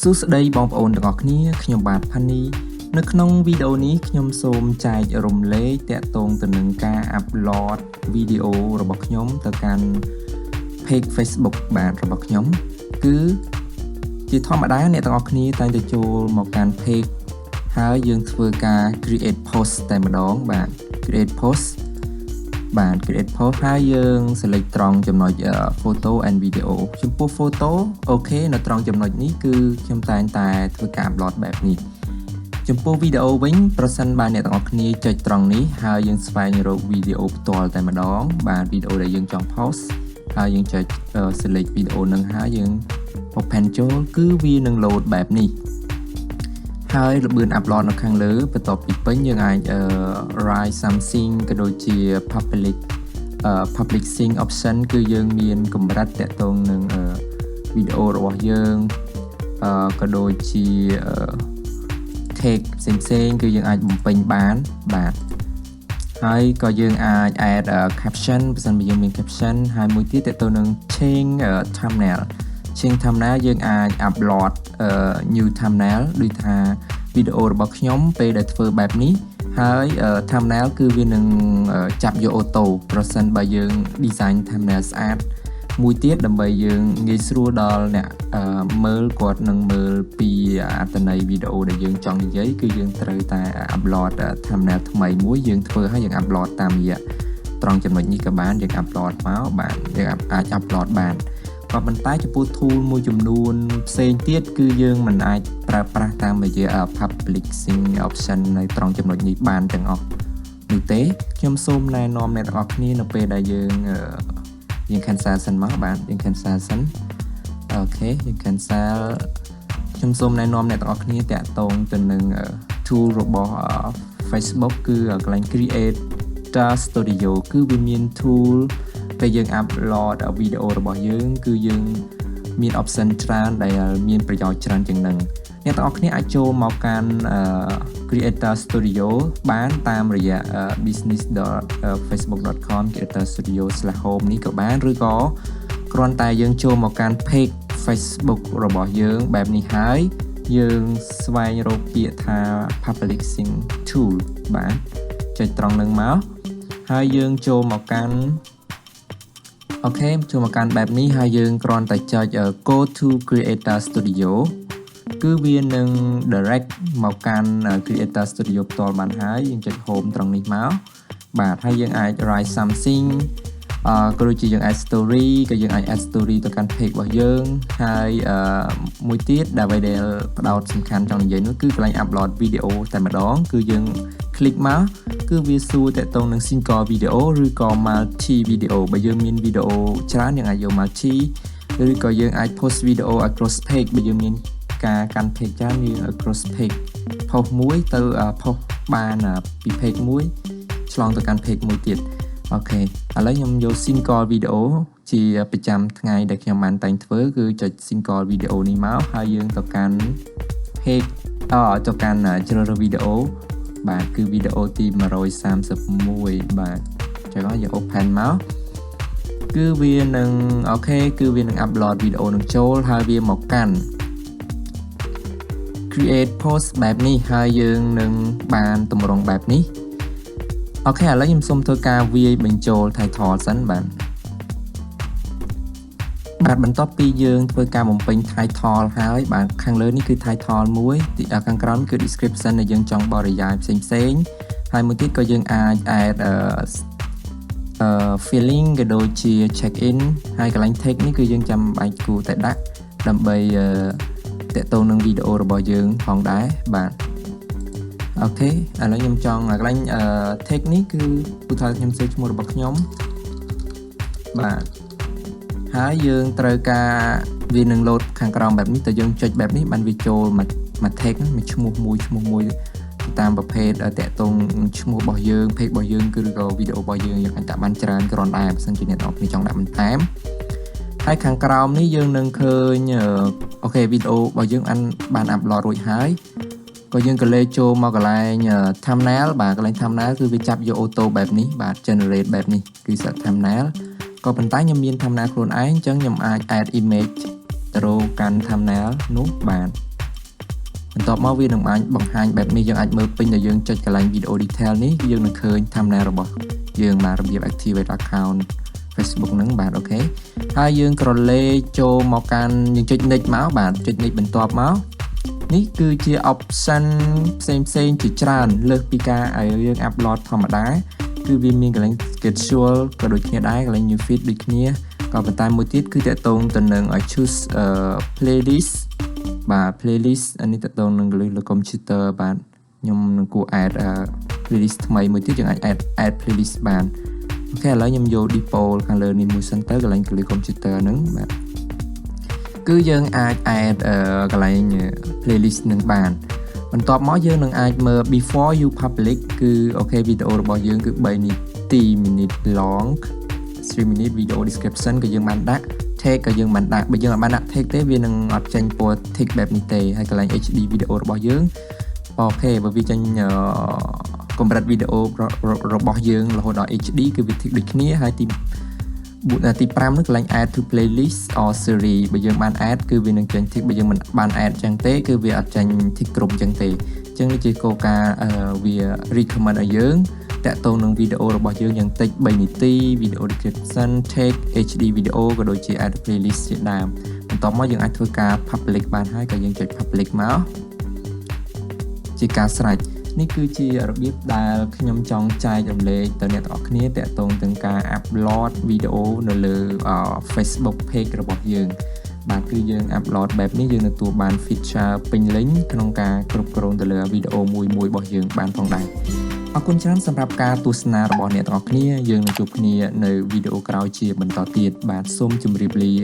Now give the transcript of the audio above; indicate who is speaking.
Speaker 1: សួស្តីបងប្អូនទាំងអស់គ្នាខ្ញុំបាទ Phanny នៅក្នុងវីដេអូនេះខ្ញុំសូមចែករំលែកទាក់ទងទៅនឹងការ upload វីដេអូរបស់ខ្ញុំទៅកាន់ page Facebook បាទរបស់ខ្ញុំគឺជាធម្មតាអ្នកទាំងអស់គ្នាតែងតែចូលមកកាន់ page ហើយយើងធ្វើការ create post តែម្ដងបាទ create post ហើយយើង select ត្រង់ចំណុច photo and video ចំពោះ photo អូខេនៅត្រង់ចំណុចនេះគឺខ្ញុំតែងតែធ្វើការ upload បែបនេះចំពោះ video វិញប្រសិនបើអ្នកទាំងអស់គ្នាចុចត្រង់នេះហើយយើងស្វែងរក video ផ្ទាល់តែម្ដងបាទ video ដែលយើងចង់ post ហើយយើងចុច select video នឹងហើយយើង open ចូលគឺវានឹង load បែបនេះហើយល្បឿន upload នៅខាងលើបន្ទាប់ពីពេញយើងអាច write something ក៏ដូចជា publishing option គឺយើងមានកម្រិតទាក់ទងនឹងវីដេអូរបស់យើងក៏ដូចជា text ផ្សេងៗគឺយើងអាចបំពេញបានបាទហើយក៏យើងអាច add caption បើសិនបើយើងមាន caption ហើយមួយទៀតទាក់ទងនឹង change thumbnail យើងអាច upload new thumbnail ដូចថាវីដេអូរបស់ខ្ញុំពេលដែលធ្វើបែបនេះហើយ thumbnail គឺវានឹងចាប់យកអូតូប្រសិនបើយើង design thumbnail ស្អាតមួយទៀតដើម្បីយើងងាយស្រួលដល់អ្នកមើលគាត់នឹងមើលពីអត្ថន័យវីដេអូដែលយើងចង់និយាយគឺយើងត្រូវតែ upload thumbnail ថ្មីមួយយើងធ្វើហើយយើង upload តាមរយៈត្រង់ចំណុចនេះក៏បានយើង upload មកបាទយើងអាច upload បានក៏ប៉ុន្តែចំពោះ tool មួយចំនួនផ្សេងទៀតគឺយើងមិនអាចប្រើប្រាស់តាមរយៈ publishing option នៅត្រង់ចំណុចនេះបានទាំងអស់នោះទេខ្ញុំសូមណែនាំអ្នកទាំងអស់គ្នានៅពេលដែលយើង cancel សិនមកបាទយើង cancel សិនអូខេយើង cancel ខ្ញុំសូមណែនាំអ្នកទាំងអស់គ្នាតាក់ទងទៅនឹង tool របស់ Facebook គឺកន្លែង Creator Studio គឺវាមាន tool ពេលយើង upload វីដេអូរបស់យើងគឺយើងមាន option ច្រើនដែលមានប្រយោជន៍ច្រើនជាងនឹងអ្នកទាំងអស់គ្នាអាចចូលមកកាន់ Creator Studio បានតាមរយៈ business.facebook.com Creator Studio/home នេះក៏បានឬក៏គ្រាន់តែយើងចូលមកកាន់ page Facebook របស់យើងបែបនេះហើយយើងស្វែងរកពាក្យថា publishing tool បាទចុចត្រង់នឹងមកហើយយើងចូលមកកាន់អូខេចូលមកកាន់បែបនេះហើយយើងគ្រាន់តែចុច go to Creator Studio គឺវានឹង direct មកកាន់ Creator Studio ផ្ទាល់បានហើយយើងចុច home ត្រង់នេះមកបាទហើយយើងអាច write something ក៏ដូចជាយើង add story ក៏យើងអាច add story ទៅកាន់ page របស់យើងហើយមួយទៀតដែលផ្ដោតសំខាន់ចង់និយាយនោះគឺកន្លែង upload video តែម្ដងគឺយើង click មកគឺវាសួរតាក់ទងនឹង single video ឬក៏ multi video បើយើងមានវីដេអូច្រើនយើងអាចយក multi ឬក៏យើងអាច post video across page បើយើងមានការកាន់ page ច្រើនយើង across page post មួយទៅ post បានពី page មួយឆ្លងទៅកាន់ page មួយទៀតអូខេឥឡូវខ្ញុំយក single video ជាប្រចាំថ្ងៃដែលខ្ញុំបានតែងធ្វើគឺចុច single video នេះមកហើយយើងទៅកាន់ page ទៅកាន់ជ្រើសរើសវីដេអូបាទគឺវីដេអូទី131បាទចឹងយើង open មកគឺវានឹងអូខេគឺវានឹង upload វីដេអូនឹងចូលហើយវាមកកាន់ create post បែបនេះហើយយើងនឹងបានតម្រង់បែបនេះអូខេឥឡូវខ្ញុំសូមធ្វើការវាយបញ្ចូល title សិនបាទបន្ទាប់ពីយើងធ្វើការបំពេញ title ហើយបាទខាងលើនេះគឺ title មួយខាងក្រោមគឺ description ដែលយើងចង់បរិយាយផ្សេងហើយមួយទៀតក៏យើងអាច add feeling ក៏ដូចជា check in ហើយកន្លែង text នេះគឺយើងចាំបាច់គួរតែដាក់ដើម្បីតាក់ទងនឹងវីដេអូរបស់យើងផងដែរបាទអូខេឥឡូវខ្ញុំចង់កន្លែង text នេះគឺឧទាហរណ៍ខ្ញុំសេឈ្មោះរបស់ខ្ញុំបាទហើយយើងត្រូវការវានឹង load ខាងក្រោមបែបនេះតើយើងចុចបែបនេះបានវាចូលមក text មួយឈ្មោះមួយតាមប្រភេទតាក់ទងឈ្មោះរបស់យើង page របស់យើងគឺក៏វីដេអូរបស់យើងអាចដាក់បានច្រើនគ្រាន់តែបើសិនជាអ្នកនរគ្នាចង់ដាក់បន្ថែមហើយខាងក្រោមនេះយើងនឹងឃើញអូខេវីដេអូរបស់យើងបាន upload រួចហើយក៏យើងក៏លេខចូលមកកន្លែង thumbnail បាទកន្លែង thumbnail គឺវាចាប់យកអូតូបែបនេះបាទ generate បែបនេះគឺ set thumbnail ក៏ប៉ុន្តែខ្ញុំមាន thumbnail ខ្លួនឯងអញ្ចឹងខ្ញុំអាច add image intro កាន់ thumbnail នោះបានបន្ទាប់មកវានឹងអាចបង្ហាញបែបនេះយើងអាចមើលពេញដែលយើងចុចកន្លែង video detail នេះយើងនឹងឃើញ thumbnail របស់យើងបានរបៀប activate account Facebook ហ្នឹងបាទអូខេហើយយើងក្រឡេកចូលមកកាន់យើងចុច next មកបាទចុច next បន្ទាប់មកនេះគឺជា option ផ្សេងជាច្រើនលើសពីការឲ្យយើង upload ធម្មតាគឺវាមានកន្លែង schedule ក៏ដូចគ្នាដែរកន្លែង new feed ដូចគ្នាក៏ប៉ុន្តែមួយទៀតគឺតកតងទៅនឹងឲ្យ choose playlist បាទ playlist អានេះតកតងនឹងលើ computer បាទខ្ញុំនឹងគួរ add playlist ថ្មីមួយទៀតយើងអាច add playlist បានអូខេឥឡូវខ្ញុំយក default ខាងលើនេះមួយសិនទៅកន្លែងលើ computer ហ្នឹងបាទគឺយើងអាច add កន្លែង playlist នឹងបានបន្ទាប់មកយើងនឹងអាចមើល before you public គឺអូខេវីដេអូរបស់យើងគឺ3នាទី minute long 3 minute video description ក៏យើងបានដាក់ tag ក៏យើងបានដាក់បើយើងអត់បានដាក់ tag ទេវានឹងអត់ចេញពណ៌ tick បែបនេះទេហើយកន្លែង HD វីដេអូរបស់យើងអូខេបើវាចេញកម្រិតវីដេអូរបស់យើងរហូតដល់ HD គឺវា tick ដូចគ្នាហើយទី5នោះកន្លែង add to playlist or series បើយើងបាន add គឺវានឹងចេញ tick បើយើងមិនបាន add ចឹងទេគឺវាអត់ចេញ tick គ្រប់ចឹងទេអញ្ចឹងនេះជាគោលការណ៍វា recommend ឲ្យយើងតាក់ទងនឹងវីដេអូរបស់យើងយ៉ាងតិច3នាទី video description tag HD video ក៏ដូចជា add playlist ជាដើមបន្ទាប់មកយើងអាចធ្វើការ public បានហើយក៏យើងចុច public មកជាការស្រេចនេះគឺជារបៀបដែលខ្ញុំចង់ចែករំលែកទៅអ្នកទាំងអស់គ្នាតាក់ទងទាំងការ upload វីដេអូនៅលើ Facebook page របស់យើងបាទគឺយើង upload បែបនេះយើងទទួលបាន feature ពេញលេញក្នុងការគ្រប់គ្រងទៅលើវីដេអូមួយរបស់យើងបានផងដែរអរគុណច្រើនសម្រាប់ការទស្សនារបស់អ្នកទាំងអស់គ្នាយើងនឹងជួបគ្នានៅវីដេអូក្រោយជាបន្តទៀតបាទសូមជម្រាបលា